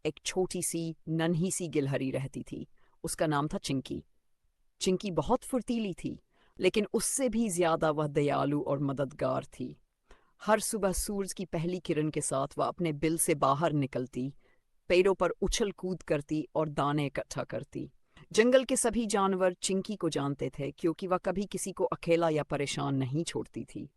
एक छोटी सी नन्ही सी गिलहरी रहती थी। उसका नाम था चिंकी। चिंकी बहुत फुर्तीली थी, लेकिन उससे भी ज्यादा वह दयालु और मददगार थी। हर सुबह सूरज की पहली किरण के साथ वह अपने बिल से बाहर निकलती, पेड़ों पर उछल कूद करती और दाने इकट्ठा करती। जंगल के सभी जानवर चिंकी को जानते थे, क्योंकि वह कभी किसी को अकेला या परेशान नहीं छोड़ती थी।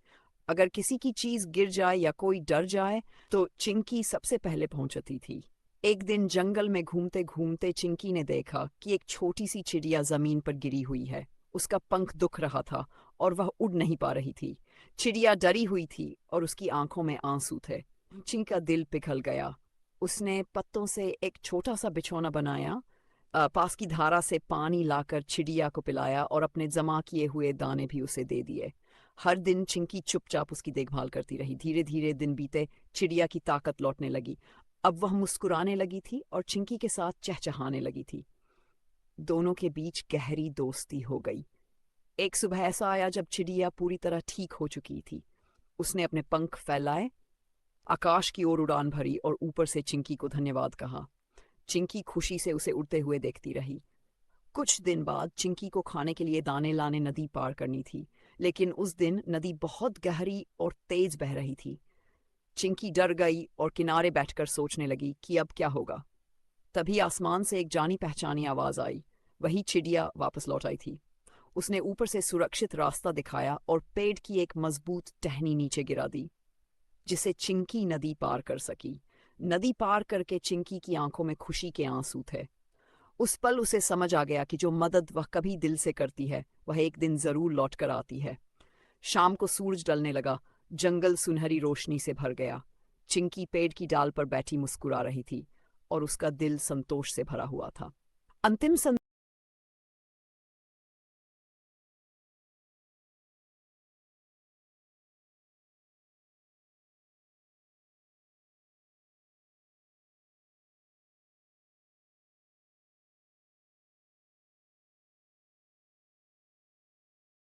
अगर किसी की चीज गिर जाए या कोई डर जाए, तो चिंकी सबसे पहले पहुंचती थी। एक दिन जंगल में घूमते घूमते चिंकी ने देखा कि एक छोटी सी चिड़िया जमीन पर गिरी हुई है। उसका पंख दुख रहा था और वह उड़ नहीं पा रही थी। चिड़िया डरी हुई थी और उसकी आंखों में आंसू थे। चिंकी का दिल पिघल गया। उसने पत्तों से एक छोटा सा बिछौना बनाया, पास की धारा से पानी लाकर चिड़िया को पिलाया और अपने जमा किए हुए दाने भी उसे दे दिए। हर दिन चिंकी चुपचाप उसकी देखभाल करती रही। धीरे धीरे दिन बीते, चिड़िया की ताकत लौटने लगी। अब वह मुस्कुराने लगी थी और चिंकी के साथ चहचहाने लगी थी। दोनों के बीच गहरी दोस्ती हो गई। एक सुबह ऐसा आया जब चिड़िया पूरी तरह ठीक हो चुकी थी। उसने अपने पंख फैलाए, आकाश की ओर उड़ान भरी और ऊपर से चिंकी को धन्यवाद कहा। चिंकी खुशी से उसे उड़ते हुए देखती रही। कुछ दिन बाद चिंकी को खाने के लिए दाने लाने नदी पार करनी थी, लेकिन उस दिन नदी बहुत गहरी और तेज बह रही थी। चिंकी डर गई और किनारे बैठकर सोचने लगी कि अब क्या होगा। तभी आसमान से एक जानी पहचानी आवाज आई। वही चिड़िया वापस लौट आई थी। उसने ऊपर से सुरक्षित रास्ता दिखाया और पेड़ की एक मजबूत टहनी नीचे गिरा दी, जिसे चिंकी नदी पार कर सकी। नदी पार करके चिंकी की आंखों में खुशी के आंसू थे। उस पल उसे समझ आ गया कि जो मदद वह कभी दिल से करती है, वह एक दिन जरूर लौट कर आती है। शाम को सूरज ढलने लगा। जंगल सुनहरी रोशनी से भर गया। चिंकी पेड़ की डाल पर बैठी मुस्कुरा रही थी और उसका दिल संतोष से भरा हुआ था। अंतिम